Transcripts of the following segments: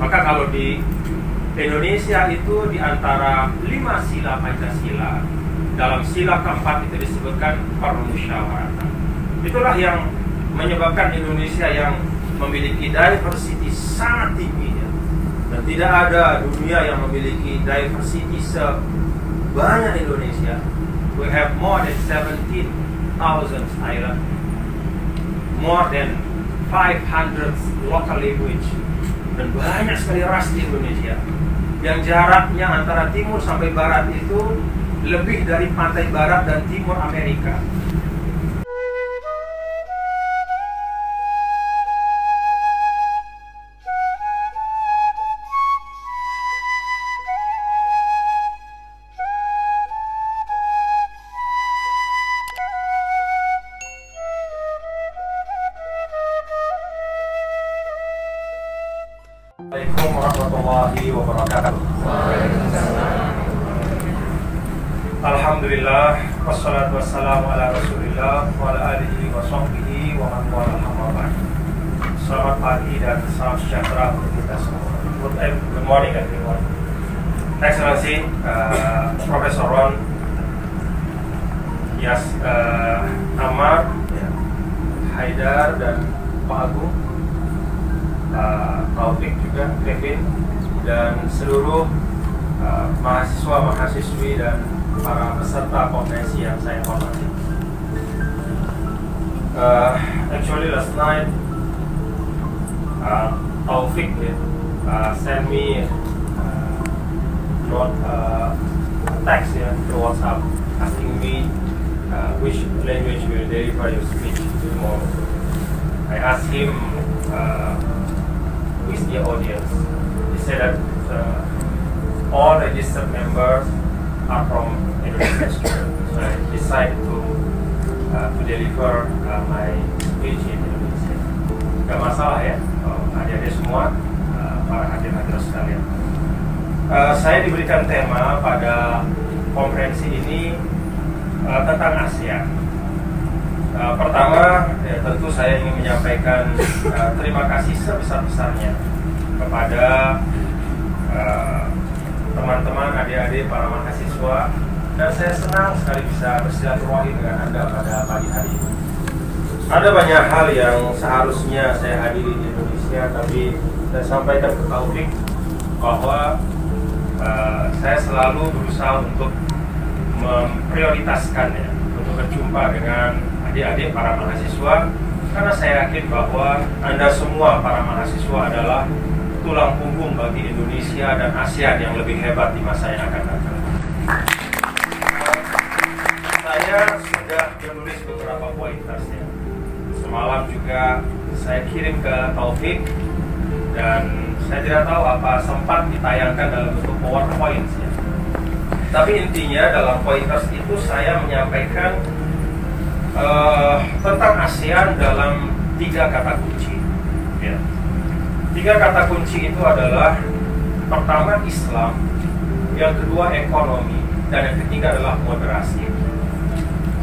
Maka kalau di Indonesia itu di antara 5 sila Pancasila, dalam sila keempat itu disebutkan permusyawaratan. Itulah yang menyebabkan Indonesia yang memiliki diversity sangat tinggi ya. Dan tidak ada dunia yang memiliki diversity sebanyak Indonesia. We have more than 17,000 islands, more than 500 local language, dan banyak sekali ras di Indonesia. Yang jaraknya antara timur sampai barat itu lebih dari pantai barat dan timur Amerika. Assalamualaikum warahmatullahi wabarakatuh. Alhamdulillah, wassalatu wassalamu ala rasulillah wa ala alihi wa sahbihi wa man wala. Selamat pagi dan salam sejahtera untuk kita semua. Good morning everyone. Excellency, Profesor Ron, Yas, Amar, Haidar dan Pak Agung, Taufik juga, Kevin, dan seluruh mahasiswa-mahasiswi dan para peserta konferensi yang saya hormati. Actually last night Taufik sent me text through WhatsApp asking me which language will deliver your speech tomorrow. I asked him with the audience. He said that all registered members are from Indonesian students, so I decided to deliver my speech in Indonesia. Gak masalah ya, adik-adik semua, para hadir-hadir sekalian. Saya diberikan tema pada konferensi ini tentang ASEAN. Pertama, tentu saya ingin menyampaikan terima kasih sebesar-besarnya kepada teman-teman, adik-adik, para mahasiswa, dan saya senang sekali bisa bersilaturahmi dengan Anda pada pagi hari ini. Ada banyak hal yang seharusnya saya hadiri di Indonesia, tapi saya sampaikan ke Taufik bahwa saya selalu berusaha untuk memprioritaskannya untuk berjumpa dengan adik-adik para mahasiswa, karena saya yakin bahwa Anda semua para mahasiswa adalah tulang punggung bagi Indonesia dan ASEAN yang lebih hebat di masa yang akan datang. Saya sudah menulis beberapa pointers ya. Semalam juga saya kirim ke Taufik, dan saya tidak tahu apa sempat ditayangkan dalam bentuk PowerPoint ya. Tapi intinya dalam pointers itu saya menyampaikan tentang ASEAN dalam 3 kata kunci ya. 3 kata kunci itu adalah pertama Islam, yang kedua ekonomi, dan yang ketiga adalah moderasi.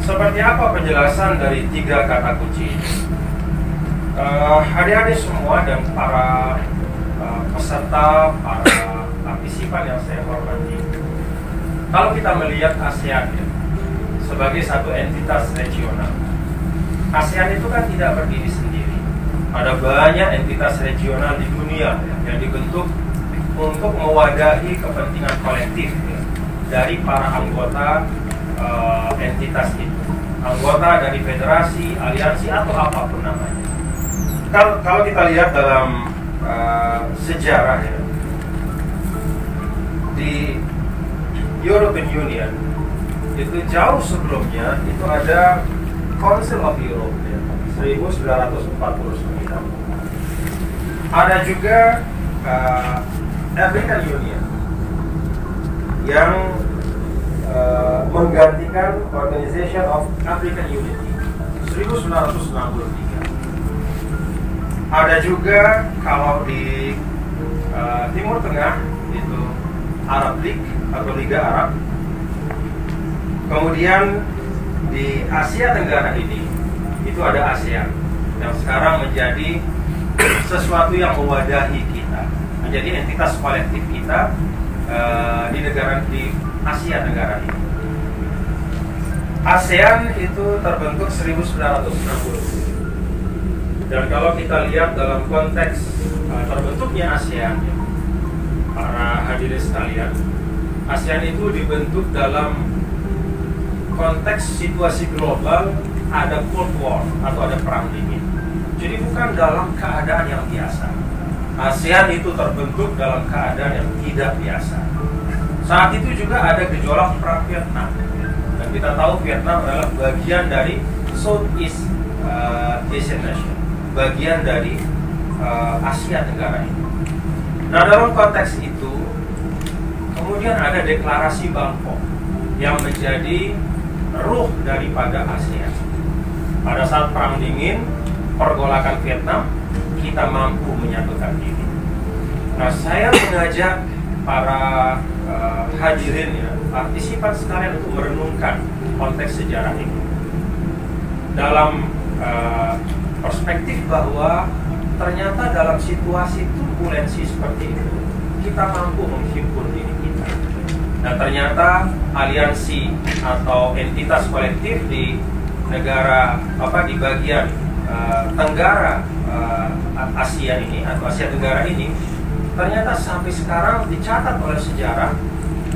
Seperti apa penjelasan dari 3 kata kunci ini? Adik-adik semua dan para peserta, para partisipan yang saya hormati, kalau kita melihat ASEAN ya, sebagai satu entitas regional, ASEAN itu kan tidak berdiri sendiri. Ada banyak entitas regional di dunia ya, yang dibentuk untuk mewadahi kepentingan kolektif ya, dari para anggota entitas itu, anggota dari federasi, aliansi, atau apapun namanya. Kalau kita lihat dalam sejarah ya, di European Union itu jauh sebelumnya itu ada Council of Europe ya, 1949. Ada juga African Union yang menggantikan Organization of African Unity 1963. Ada juga kalau di Timur Tengah itu Arab League atau Liga Arab. Kemudian di Asia Tenggara ini itu ada ASEAN yang sekarang menjadi sesuatu yang mewadahi kita, menjadi menjadi entitas kolektif kita di Asia Tenggara ini. ASEAN itu terbentuk 1960. Dan kalau kita lihat dalam konteks terbentuknya ASEAN, para hadirin sekalian, ASEAN itu dibentuk dalam konteks situasi global, ada Cold War atau ada perang dingin. Jadi bukan dalam keadaan yang biasa. ASEAN itu terbentuk dalam keadaan yang tidak biasa. Saat itu juga ada gejolak perang Vietnam. Dan kita tahu Vietnam adalah bagian dari Southeast Asian nation, bagian dari Asia Tenggara ini. Nah, dalam konteks itu kemudian ada deklarasi Bangkok yang menjadi ruh daripada ASEAN. Pada saat perang dingin, pergolakan Vietnam, kita mampu menyatukan diri. Nah, saya mengajak para hadirin ya, partisipan sekalian untuk merenungkan konteks sejarah ini dalam perspektif bahwa ternyata dalam situasi turbulensi seperti itu kita mampu menghimpun diri kita, dan ternyata aliansi atau entitas kolektif di negara di bagian Tenggara Asia ini atau Asia Tenggara ini ternyata sampai sekarang dicatat oleh sejarah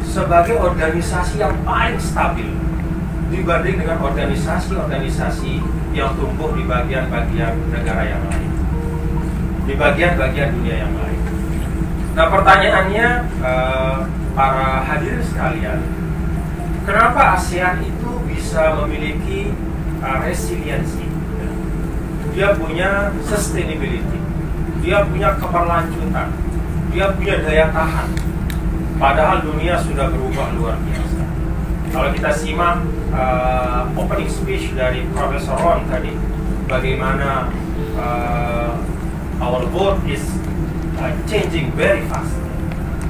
sebagai organisasi yang paling stabil dibanding dengan organisasi-organisasi yang tumbuh di bagian-bagian negara yang lain, di bagian-bagian dunia yang lain. Nah, pertanyaannya para hadirin sekalian, kenapa ASEAN itu bisa memiliki resiliensi? Dia punya sustainability, dia punya keberlanjutan, dia punya daya tahan. Padahal dunia sudah berubah luar biasa. Kalau kita simak opening speech dari Profesor Ron tadi, bagaimana our world is changing very fast,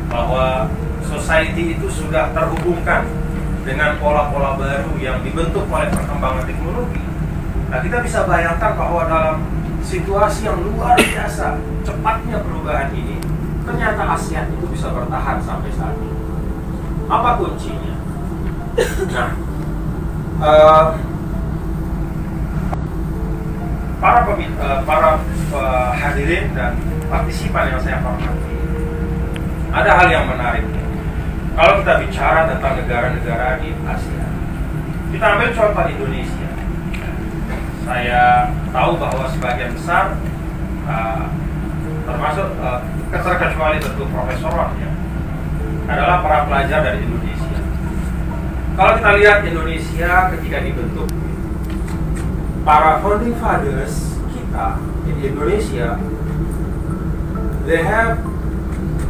bahwa society itu sudah terhubungkan dengan pola-pola baru yang dibentuk oleh perkembangan teknologi. Nah, kita bisa bayangkan bahwa dalam situasi yang luar biasa cepatnya perubahan ini, ternyata ASEAN itu bisa bertahan sampai saat ini. Apa kuncinya? Nah, para hadirin dan partisipan yang saya hormati, ada hal yang menarik. Kalau kita bicara tentang negara-negara di Asia, kita ambil contoh Indonesia. Saya tahu bahwa sebagian besar, termasuk terkecuali tentu Profesor Ron ya, adalah para pelajar dari Indonesia. Kalau kita lihat Indonesia ketika dibentuk, para founding fathers kita di Indonesia, they have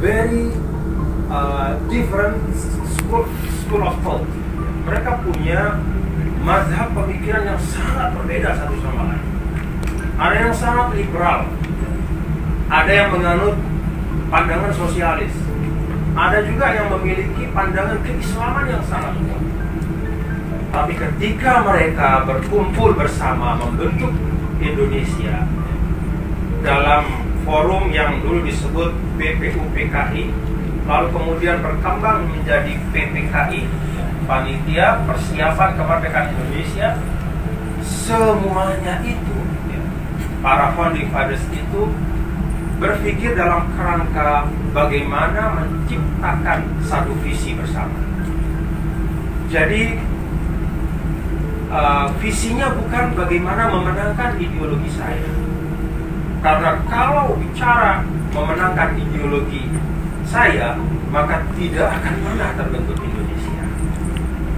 very different school of thought. Mereka punya mazhab pemikiran yang sangat berbeda satu sama lain. Ada yang sangat liberal, ada yang menganut pandangan sosialis, ada juga yang memiliki pandangan keislaman yang sangat kuat. Tapi ketika mereka berkumpul bersama membentuk Indonesia dalam forum yang dulu disebut BPUPKI, lalu kemudian berkembang menjadi PPKI, Panitia Persiapan Kemerdekaan Indonesia, semuanya itu para founding fathers itu berpikir dalam kerangka bagaimana menciptakan satu visi bersama. Jadi visinya bukan bagaimana memenangkan ideologi saya, karena kalau bicara memenangkan ideologi saya, maka tidak akan pernah terbentuk Indonesia.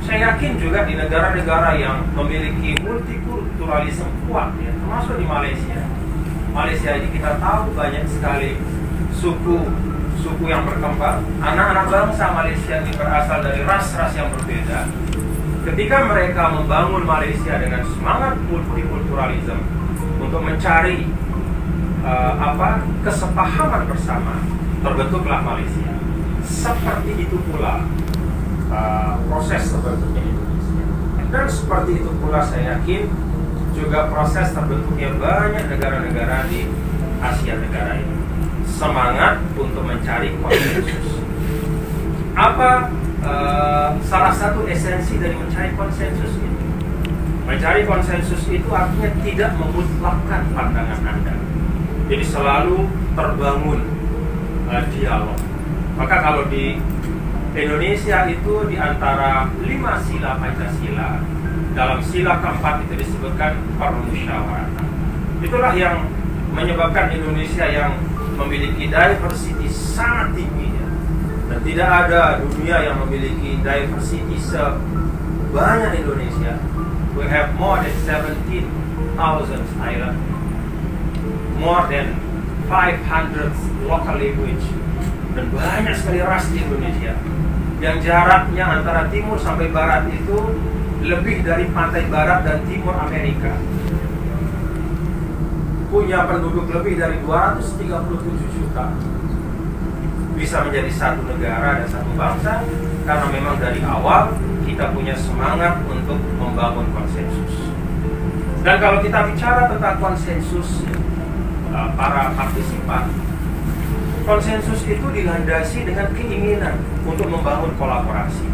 Saya yakin juga di negara-negara yang memiliki multikulturalisme kuat, ya, termasuk di Malaysia. Malaysia ini kita tahu banyak sekali suku yang berkembang. Anak-anak bangsa Malaysia ini berasal dari ras-ras yang berbeda. Ketika mereka membangun Malaysia dengan semangat multikulturalisme untuk mencari kesepahaman bersama, terbentuklah Malaysia. Seperti itu pula proses terbentuknya Indonesia. Dan seperti itu pula saya yakin juga proses terbentuknya banyak negara-negara di Asia Tenggara ini. semangat untuk mencari konsensus. Apa salah satu esensi dari mencari konsensus itu? Mencari konsensus itu artinya tidak memutlakkan pandangan Anda. Jadi selalu terbangun dialog. Maka kalau di Indonesia itu di antara 5 sila Pancasila, dalam sila keempat itu disebutkan permusyawaratan. Itulah yang menyebabkan Indonesia yang memiliki diversity sangat tinggi, ya. Dan tidak ada dunia yang memiliki diversity sebanyak Indonesia. We have more than 17,000 islands, more than 500 local language, dan banyak sekali ras di Indonesia. Yang jaraknya antara timur sampai barat itu lebih dari pantai barat dan timur Amerika. Punya penduduk lebih dari 237 juta. Bisa menjadi satu negara dan satu bangsa karena memang dari awal kita punya semangat untuk membangun konsensus. Dan kalau kita bicara tentang konsensus, para partisipan, konsensus itu dilandasi dengan keinginan untuk membangun kolaborasi.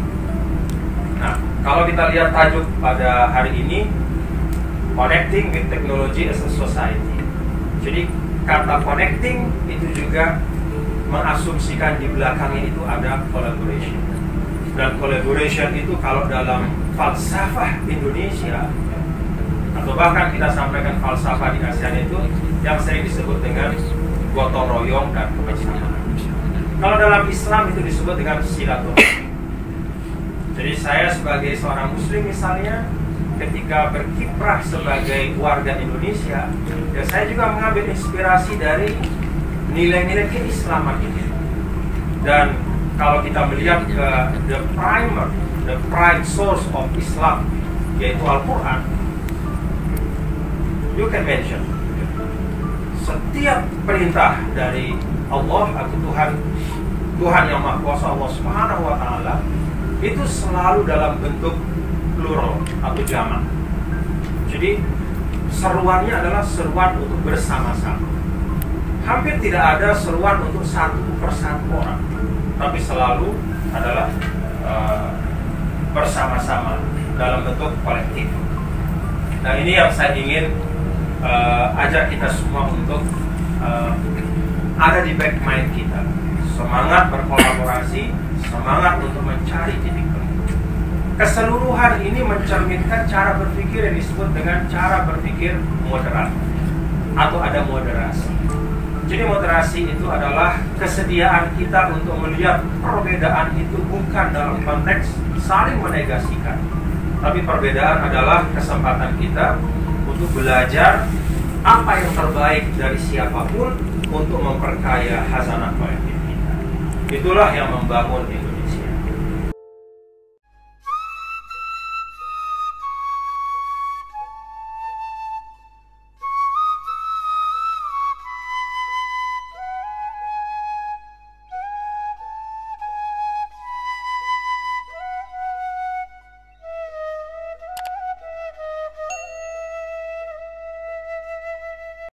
Nah, kalau kita lihat tajuk pada hari ini, Connecting with Technology as a Society. Jadi kata connecting itu juga mengasumsikan di belakangnya itu ada collaboration. Dan collaboration itu kalau dalam falsafah Indonesia, atau bahkan kita sampaikan falsafah di ASEAN itu yang sering disebut dengan gotong royong dan kebersamaan. Kalau dalam Islam itu disebut dengan silaturahmi. Jadi saya sebagai seorang muslim misalnya, ketika berkiprah sebagai warga Indonesia, ya saya juga mengambil inspirasi dari nilai-nilai keislaman ini. Dan kalau kita melihat ke the prime source of Islam, yaitu Al-Quran, you can mention setiap perintah dari Allah atau Tuhan yang Maha Kuasa, Allah Subhanahu wa Ta'ala, itu selalu dalam bentuk plural atau jamak. Jadi seruannya adalah seruan untuk bersama-sama. Hampir tidak ada seruan untuk satu persatu orang, tapi selalu adalah bersama-sama dalam bentuk kolektif. Nah, ini yang saya ingin ajak kita semua untuk ada di back mind kita. Semangat berkolaborasi, semangat untuk mencari titik temu. Keseluruhan ini mencerminkan cara berpikir yang disebut dengan cara berpikir moderat atau ada moderasi. Jadi moderasi itu adalah kesediaan kita untuk melihat perbedaan itu bukan dalam konteks saling menegasikan, tapi perbedaan adalah kesempatan kita untuk belajar apa yang terbaik dari siapapun untuk memperkaya hazanah kolektif kita. Itulah yang membangun Indonesia.